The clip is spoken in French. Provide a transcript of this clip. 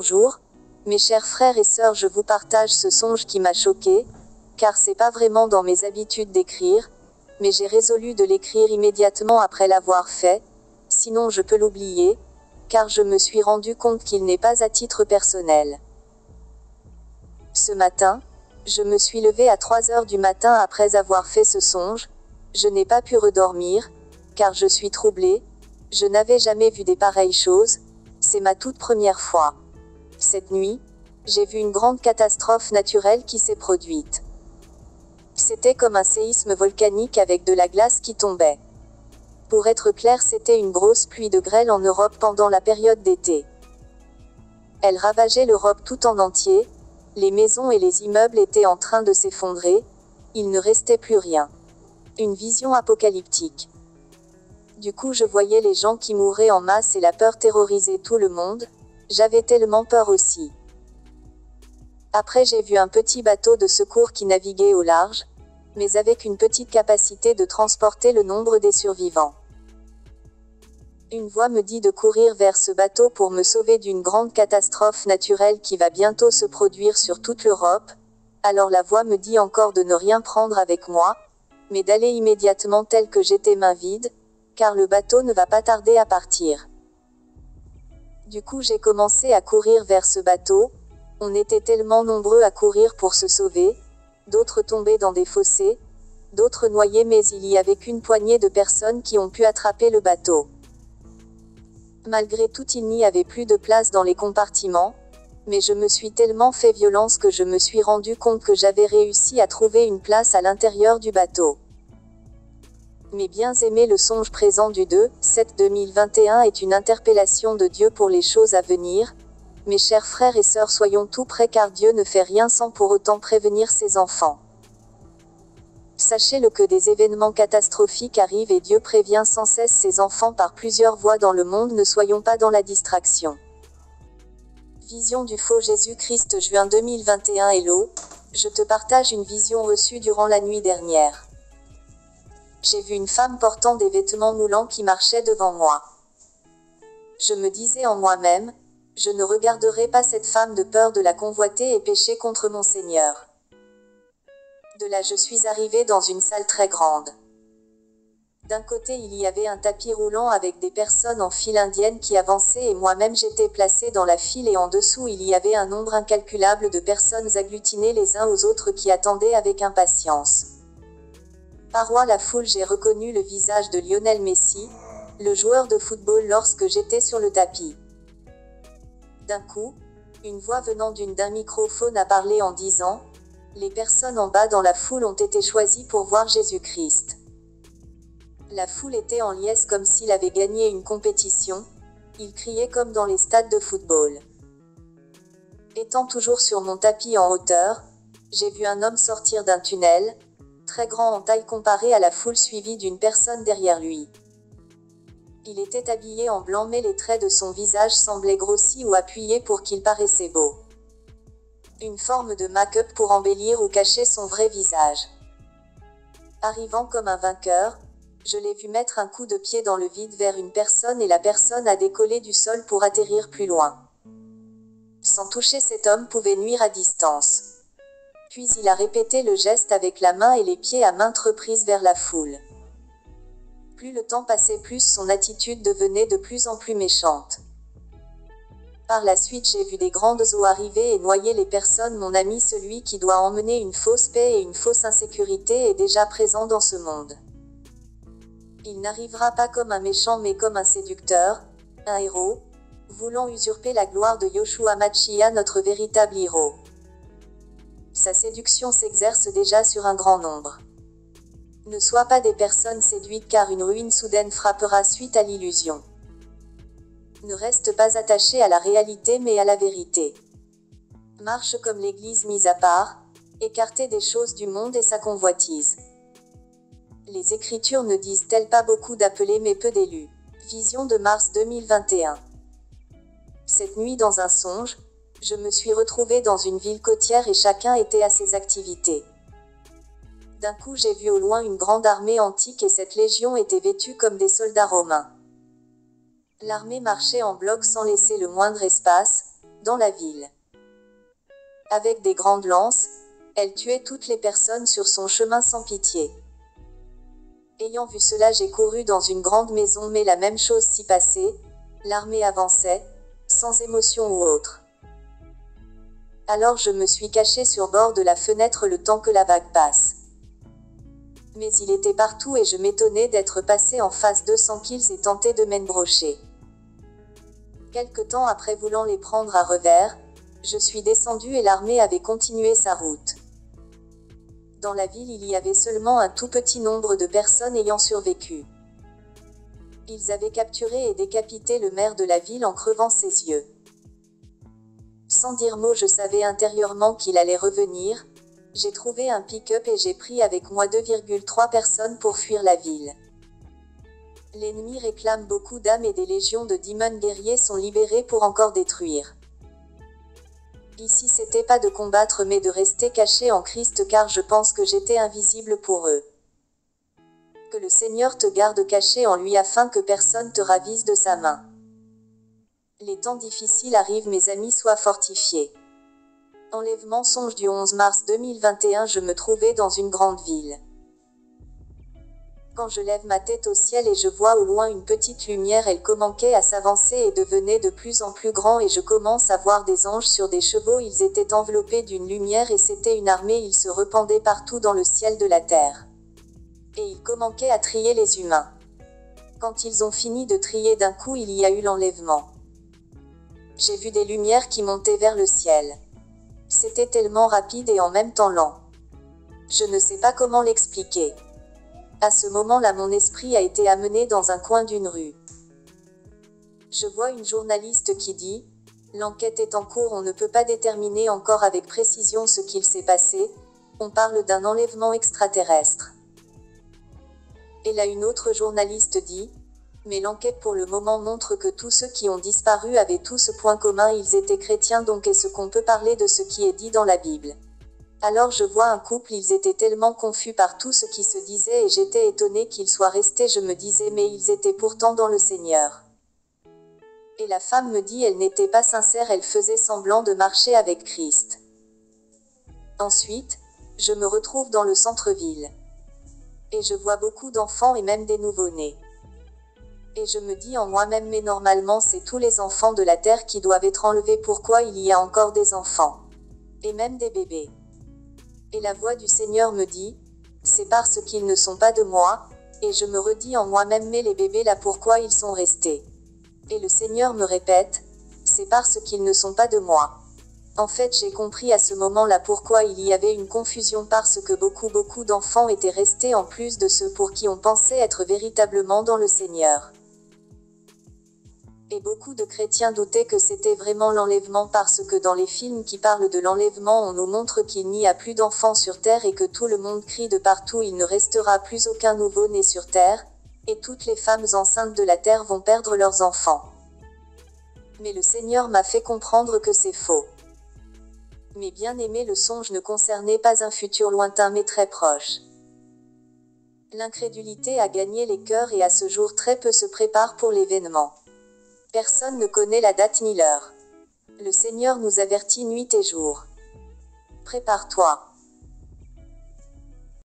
Bonjour, mes chers frères et sœurs, je vous partage ce songe qui m'a choqué, car c'est pas vraiment dans mes habitudes d'écrire, mais j'ai résolu de l'écrire immédiatement après l'avoir fait, sinon je peux l'oublier, car je me suis rendu compte qu'il n'est pas à titre personnel. Ce matin, je me suis levé à 3 heures du matin après avoir fait ce songe, je n'ai pas pu redormir, car je suis troublé, je n'avais jamais vu des pareilles choses, c'est ma toute première fois. Cette nuit, j'ai vu une grande catastrophe naturelle qui s'est produite. C'était comme un séisme volcanique avec de la glace qui tombait. Pour être clair, c'était une grosse pluie de grêle en Europe pendant la période d'été. Elle ravageait l'Europe tout en entier, les maisons et les immeubles étaient en train de s'effondrer, il ne restait plus rien. Une vision apocalyptique. Du coup, je voyais les gens qui mouraient en masse et la peur terrorisait tout le monde, j'avais tellement peur aussi. Après, j'ai vu un petit bateau de secours qui naviguait au large, mais avec une petite capacité de transporter le nombre des survivants. Une voix me dit de courir vers ce bateau pour me sauver d'une grande catastrophe naturelle qui va bientôt se produire sur toute l'Europe, alors la voix me dit encore de ne rien prendre avec moi, mais d'aller immédiatement tel que j'étais main vide, car le bateau ne va pas tarder à partir. Du coup, j'ai commencé à courir vers ce bateau, on était tellement nombreux à courir pour se sauver, d'autres tombaient dans des fossés, d'autres noyés, mais il y avait qu'une poignée de personnes qui ont pu attraper le bateau. Malgré tout, il n'y avait plus de place dans les compartiments, mais je me suis tellement fait violence que je me suis rendu compte que j'avais réussi à trouver une place à l'intérieur du bateau. Mes bien-aimés, le songe présent du 2/7/2021 est une interpellation de Dieu pour les choses à venir. Mes chers frères et sœurs, soyons tout prêts car Dieu ne fait rien sans pour autant prévenir ses enfants. Sachez-le que des événements catastrophiques arrivent et Dieu prévient sans cesse ses enfants par plusieurs voies dans le monde, ne soyons pas dans la distraction. Vision du faux Jésus-Christ, juin 2021. Hello, je te partage une vision reçue durant la nuit dernière. J'ai vu une femme portant des vêtements moulants qui marchait devant moi. Je me disais en moi-même, je ne regarderai pas cette femme de peur de la convoiter et pécher contre mon Seigneur. De là, je suis arrivée dans une salle très grande. D'un côté, il y avait un tapis roulant avec des personnes en file indienne qui avançaient et moi-même j'étais placée dans la file, et en dessous il y avait un nombre incalculable de personnes agglutinées les uns aux autres qui attendaient avec impatience. Paroi la foule, j'ai reconnu le visage de Lionel Messi, le joueur de football, lorsque j'étais sur le tapis. D'un coup, une voix venant d'un microphone a parlé en disant « Les personnes en bas dans la foule ont été choisies pour voir Jésus-Christ ». La foule était en liesse comme s'il avait gagné une compétition, il criait comme dans les stades de football. Étant toujours sur mon tapis en hauteur, j'ai vu un homme sortir d'un tunnel, très grand en taille comparé à la foule, suivi d'une personne derrière lui. Il était habillé en blanc, mais les traits de son visage semblaient grossis ou appuyés pour qu'il paraissait beau. Une forme de make-up pour embellir ou cacher son vrai visage. Arrivant comme un vainqueur, je l'ai vu mettre un coup de pied dans le vide vers une personne et la personne a décollé du sol pour atterrir plus loin. Sans toucher, cet homme pouvait nuire à distance. Puis il a répété le geste avec la main et les pieds à maintes reprises vers la foule. Plus le temps passait, plus son attitude devenait de plus en plus méchante. Par la suite, j'ai vu des grandes eaux arriver et noyer les personnes. Mon ami, celui qui doit emmener une fausse paix et une fausse insécurité, est déjà présent dans ce monde. Il n'arrivera pas comme un méchant mais comme un séducteur, un héros, voulant usurper la gloire de Yoshua Mashiach, notre véritable héros. Sa séduction s'exerce déjà sur un grand nombre. Ne sois pas des personnes séduites, car une ruine soudaine frappera suite à l'illusion. Ne reste pas attaché à la réalité mais à la vérité. Marche comme l'Église mise à part, écartée des choses du monde et sa convoitise. Les Écritures ne disent-elles pas beaucoup d'appelés mais peu d'élus? Vision de mars 2021. Cette nuit, dans un songe, je me suis retrouvée dans une ville côtière et chacun était à ses activités. D'un coup, j'ai vu au loin une grande armée antique et cette légion était vêtue comme des soldats romains. L'armée marchait en bloc sans laisser le moindre espace, dans la ville. Avec des grandes lances, elle tuait toutes les personnes sur son chemin sans pitié. Ayant vu cela, j'ai couru dans une grande maison, mais la même chose s'y passait, l'armée avançait, sans émotion ou autre. Alors je me suis caché sur bord de la fenêtre le temps que la vague passe. Mais il était partout et je m'étonnais d'être passé en face d'eux sans qu'ils aient tenté de m'embrocher. Quelque temps après, voulant les prendre à revers, je suis descendu et l'armée avait continué sa route. Dans la ville, il y avait seulement un tout petit nombre de personnes ayant survécu. Ils avaient capturé et décapité le maire de la ville en crevant ses yeux. Sans dire mot, je savais intérieurement qu'il allait revenir. J'ai trouvé un pick-up et j'ai pris avec moi 2,3 personnes pour fuir la ville. L'ennemi réclame beaucoup d'âmes et des légions de démons guerriers sont libérés pour encore détruire. Ici, c'était pas de combattre mais de rester caché en Christ, car je pense que j'étais invisible pour eux. Que le Seigneur te garde caché en lui afin que personne te ravise de sa main. Les temps difficiles arrivent, mes amis, soient fortifiés. Enlèvement songe du 11 mars 2021. Je me trouvais dans une grande ville. Quand je lève ma tête au ciel et je vois au loin une petite lumière, elle commençait à s'avancer et devenait de plus en plus grand, et je commence à voir des anges sur des chevaux. Ils étaient enveloppés d'une lumière et c'était une armée. Ils se répandaient partout dans le ciel de la terre. Et ils commençaient à trier les humains. Quand ils ont fini de trier, d'un coup il y a eu l'enlèvement. J'ai vu des lumières qui montaient vers le ciel. C'était tellement rapide et en même temps lent. Je ne sais pas comment l'expliquer. À ce moment-là, mon esprit a été amené dans un coin d'une rue. Je vois une journaliste qui dit « L'enquête est en cours, on ne peut pas déterminer encore avec précision ce qu'il s'est passé, on parle d'un enlèvement extraterrestre. » Et là une autre journaliste dit « Mais l'enquête pour le moment montre que tous ceux qui ont disparu avaient tous ce point commun, ils étaient chrétiens, donc est-ce qu'on peut parler de ce qui est dit dans la Bible ?» Alors je vois un couple, ils étaient tellement confus par tout ce qui se disait et j'étais étonné qu'ils soient restés. Je me disais mais ils étaient pourtant dans le Seigneur. Et la femme me dit elle n'était pas sincère, elle faisait semblant de marcher avec Christ. Ensuite, je me retrouve dans le centre-ville. Et je vois beaucoup d'enfants et même des nouveau-nés. Et je me dis en moi-même mais normalement c'est tous les enfants de la terre qui doivent être enlevés, pourquoi il y a encore des enfants? Et même des bébés. Et la voix du Seigneur me dit, c'est parce qu'ils ne sont pas de moi, et je me redis en moi-même mais les bébés là pourquoi ils sont restés? Et le Seigneur me répète, c'est parce qu'ils ne sont pas de moi. En fait j'ai compris à ce moment-là pourquoi il y avait une confusion, parce que beaucoup d'enfants étaient restés en plus de ceux pour qui on pensait être véritablement dans le Seigneur. Et beaucoup de chrétiens doutaient que c'était vraiment l'enlèvement, parce que dans les films qui parlent de l'enlèvement, on nous montre qu'il n'y a plus d'enfants sur terre et que tout le monde crie de partout, il ne restera plus aucun nouveau-né sur terre, et toutes les femmes enceintes de la terre vont perdre leurs enfants. Mais le Seigneur m'a fait comprendre que c'est faux. Mes bien-aimés, le songe ne concernait pas un futur lointain mais très proche. L'incrédulité a gagné les cœurs et à ce jour très peu se préparent pour l'événement. Personne ne connaît la date ni l'heure. Le Seigneur nous avertit nuit et jour. Prépare-toi.